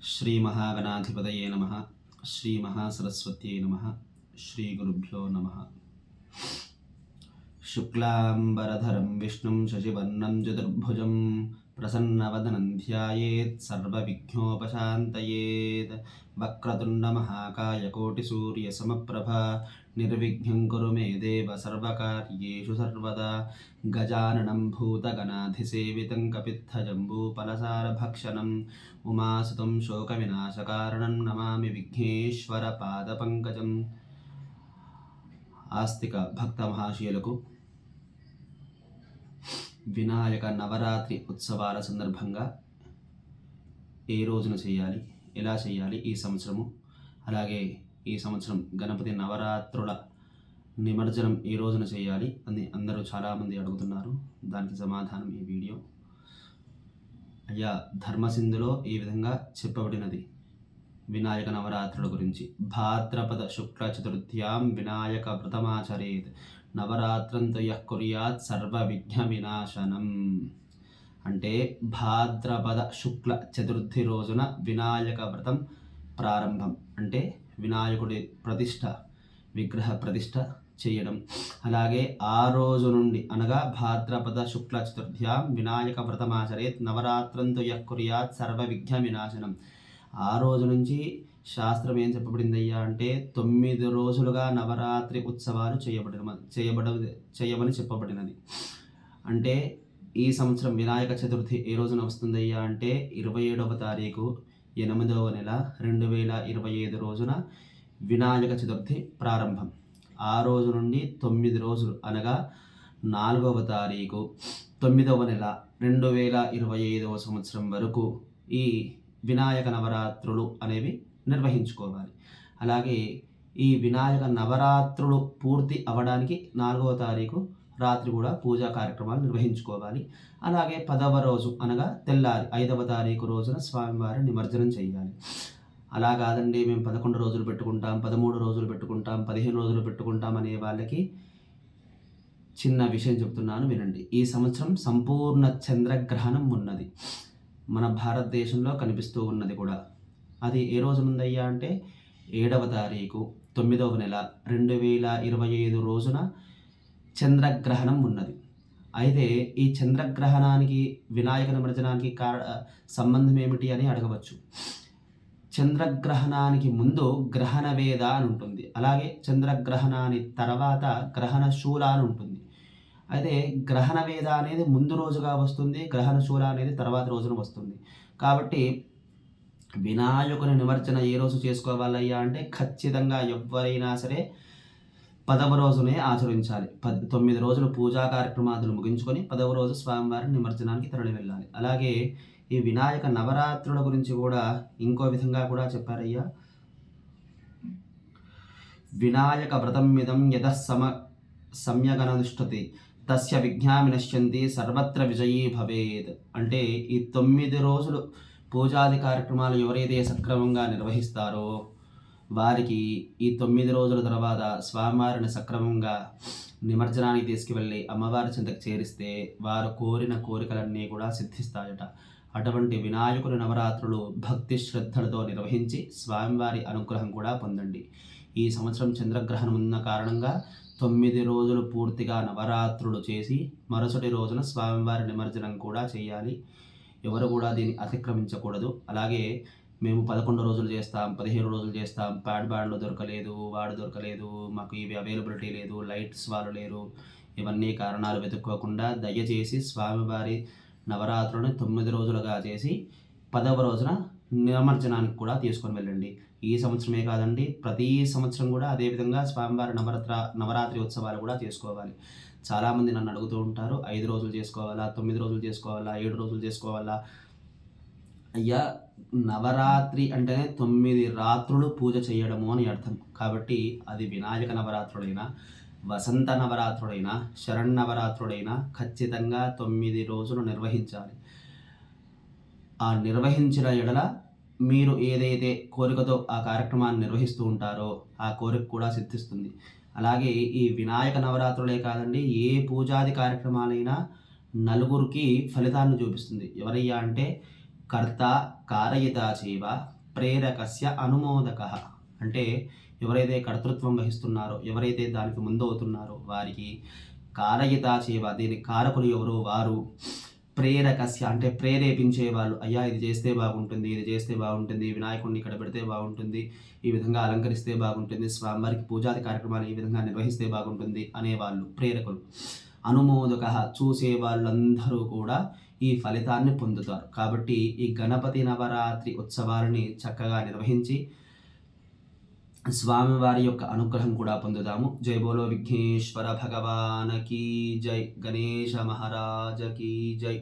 శ్రీ మహాగణాధిపతయే నమః. శ్రీ మహాసరస్వత్యై నమః. శ్రీ గురుభ్యో నమః. శుక్లాంబరధరం విష్ణుం శశివర్ణం చతుర్భుజం ప్రసన్నవదనం ధ్యాయేత్ సర్వవిఘ్నోపశాంతయేత్. వక్రతుండ మహాకాయ కోటి సూర్య సమప్రభ నిర్విఘ్నం కురు మే దేవ సర్వకార్యేషు సర్వదా. గజాననం భూతగణాధిసేవితం కపిత్థజంబూఫలసారభక్షణం ఉమాసుతం శోకవినాశకారణం నమామి విఘ్నేశ్వర పాదపంకజం. ఆస్తిక భక్త మహాశయులకు వినాయక నవరాత్రి ఉత్సవాల సందర్భంగా ఏ రోజున చేయాలి, ఎలా చేయాలి ఈ సంవత్సరము, అలాగే ఈ సంవత్సరం గణపతి నవరాత్రుల నిమజ్జనం ఏ రోజున చేయాలి అని అందరూ చాలామంది అడుగుతున్నారు. దానికి సమాధానం ఈ వీడియో. అయ్యా, ధర్మసింధులో ఈ విధంగా చెప్పబడినది వినాయక నవరాత్రుల గురించి. భాద్రపద శుక్ల చతుర్థ్యాం వినాయక వ్రతమాచరేత్ నవరాత్రంతు యః కుర్యాత్ సర్వ విఘ్న వినాశనం. అంటే భాద్రపద శుక్ల చతుర్థి రోజున వినాయక వ్రతం ప్రారంభం, అంటే వినాయకుడి ప్రతిష్ఠ, విగ్రహ ప్రతిష్ఠ చేయడం. అలాగే ఆ రోజు నుండి అనగా భాద్రపద శుక్ల చతుర్థ్యాం వినాయక వ్రతమాచరేత్ నవరాత్రంతు యః కుర్యాత్ సర్వ విఘ్న వినాశనం. ఆ రోజు నుంచి శాస్త్రం ఏం చెప్పబడిందయ్యా అంటే 9 రోజులుగా నవరాత్రి ఉత్సవాలు చేయమని చెప్పబడినది. అంటే ఈ సంవత్సరం వినాయక చతుర్థి ఏ రోజున వస్తుందయ్యా అంటే 27వ తారీఖు 8వ నెల 2025 రోజున వినాయక చతుర్థి ప్రారంభం. ఆ రోజు నుండి 9 రోజులు అనగా 4వ తారీఖు 9వ నెల 2025వ సంవత్సరం వరకు ఈ వినాయక నవరాత్రులు అనేవి నిర్వహించుకోవాలి. అలాగే ఈ వినాయక నవరాత్రులు పూర్తి అవ్వడానికి 4వ తారీఖు రాత్రి కూడా పూజా కార్యక్రమాలు నిర్వహించుకోవాలి. అలాగే 10వ రోజు అనగా తెల్లారి 5వ తారీఖు రోజున స్వామివారి నిమజ్జనం చేయాలి. అలా కాదండి, మేము 11 రోజులు పెట్టుకుంటాం, 13 రోజులు పెట్టుకుంటాం, 15 రోజులు పెట్టుకుంటాం అనే వాళ్ళకి చిన్న విషయం చెప్తున్నాను, వినండి. ఈ సంవత్సరం సంపూర్ణ చంద్రగ్రహణం ఉన్నది, మన భారతదేశంలో కనిపిస్తూ ఉన్నది కూడా. అది ఏ రోజు ఉందయ్యా అంటే 7వ తారీఖు 9వ నెల 2025 రోజున చంద్రగ్రహణం ఉన్నది. అయితే ఈ చంద్రగ్రహణానికి వినాయక నిమజ్జనానికి సంబంధం ఏమిటి అని అడగవచ్చు. చంద్రగ్రహణానికి ముందు గ్రహణ వేద అని ఉంటుంది, అలాగే చంద్రగ్రహణాని తర్వాత గ్రహణ శూల అని ఉంటుంది. అయితే గ్రహణ వేద అనేది ముందు రోజుగా వస్తుంది, గ్రహణ శూల అనేది తర్వాత రోజున వస్తుంది. కాబట్టి వినాయకుని నిమజ్జన ఏ రోజు చేసుకోవాలయ్యా అంటే ఖచ్చితంగా ఎవరైనా సరే 10వ రోజునే ఆచరించాలి. 9 రోజులు పూజా కార్యక్రమాలు ముగించుకొని 10వ రోజు స్వామివారి నిమజ్జనానికి తరలి వెళ్ళాలి. అలాగే ఈ వినాయక నవరాత్రుల గురించి కూడా ఇంకో విధంగా కూడా చెప్పారయ్యా. వినాయక వ్రతం మిదం యతః సమ్యగనుష్ఠతి తస్య విఘ్నాని నశ్యంతి సర్వత్ర విజయీ భవేత్. అంటే ఈ 9 రోజులు పూజాది కార్యక్రమాలు ఎవరైతే సక్రమంగా నిర్వహిస్తారో వారికి ఈ 9 రోజుల తర్వాత స్వామివారిని సక్రమంగా నిమజ్జనానికి తీసుకువెళ్ళి అమ్మవారి చెంతకు చేరిస్తే వారు కోరిన కోరికలన్నీ కూడా సిద్ధిస్తాయట. అటువంటి వినాయకుని నవరాత్రులు భక్తి శ్రద్ధలతో నిర్వహించి స్వామివారి అనుగ్రహం కూడా పొందండి. ఈ సంవత్సరం చంద్రగ్రహణం ఉన్న కారణంగా 9 రోజులు పూర్తిగా నవరాత్రులు చేసి మరుసటి రోజున స్వామివారి నిమజ్జనం కూడా చేయాలి. ఎవరు కూడా దీన్ని అతిక్రమించకూడదు. అలాగే మేము 11 రోజులు చేస్తాం, 15 రోజులు చేస్తాం, బ్యాండ్లు దొరకలేదు, వాడు దొరకలేదు, మాకు ఇవి అవైలబిలిటీ లేదు, లైట్స్ వాళ్ళు లేరు, ఇవన్నీ కారణాలు వెతుక్కోకుండా దయచేసి స్వామివారి నవరాత్రులను 9 రోజులుగా చేసి 10వ రోజున నిమజ్జనానికి కూడా తీసుకొని వెళ్ళండి. ఈ సంవత్సరమే కాదండి, ప్రతి సంవత్సరం కూడా అదేవిధంగా స్వామివారి నవరాత్రి ఉత్సవాలు కూడా చేసుకోవాలి. చాలామంది నన్ను అడుగుతూ ఉంటారు, 5 రోజులు చేసుకోవాలా, 9 రోజులు చేసుకోవాలా, 7 రోజులు చేసుకోవాలా. అయ్యా, నవరాత్రి అంటేనే 9 రాత్రులు పూజ చేయడము అని అర్థం. కాబట్టి అది వినాయక నవరాత్రుడైనా, వసంత నవరాత్రుడైనా, శరన్నవరాత్రుడైనా ఖచ్చితంగా 9 రోజులు నిర్వహించాలి. ఆ నిర్వహించిన ఎడల మీరు ఏదైతే కోరికతో ఆ కార్యక్రమాన్ని నిర్వహిస్తూ ఉంటారో ఆ కోరిక కూడా సిద్ధిస్తుంది. అలాగే ఈ వినాయక నవరాత్రులే కాదండి, ఏ పూజాది కార్యక్రమాలైనా నలుగురికి ఫలితాన్ని చూపిస్తుంది. ఎవరయ్యా అంటే కర్త కారయిత చేవ ప్రేరకస్య అనుమోదకః. అంటే ఎవరైతే కర్తృత్వం వహిస్తున్నారో, ఎవరైతే దానికి ముందవుతున్నారో వారికి, కారయిత చేవ దీనికి కారకులు ఎవరో వారు, ప్రేరకస్య అంటే ప్రేరేపించే వాళ్ళు, అయ్యా ఇది చేస్తే బాగుంటుంది, ఇది చేస్తే బాగుంటుంది, వినాయకుడిని ఇక్కడ పెడితే బాగుంటుంది, ఈ విధంగా అలంకరిస్తే బాగుంటుంది, స్వామివారికి పూజాది కార్యక్రమాలు ఈ విధంగా నిర్వహిస్తే బాగుంటుంది అనేవాళ్ళు ప్రేరకులు. అనుమోదక చూసే వాళ్ళందరూ కూడా ఈ ఫలితాన్ని పొందుతారు. కాబట్టి ఈ గణపతి నవరాత్రి ఉత్సవాలని చక్కగా నిర్వహించి స్వామివారి యొక్క అనుగ్రహం కూడా పొందుదాము. జై బోలో విఘ్నేశ్వర భగవాన్ కీ జై, గణేశ మహారాజ కీ జై.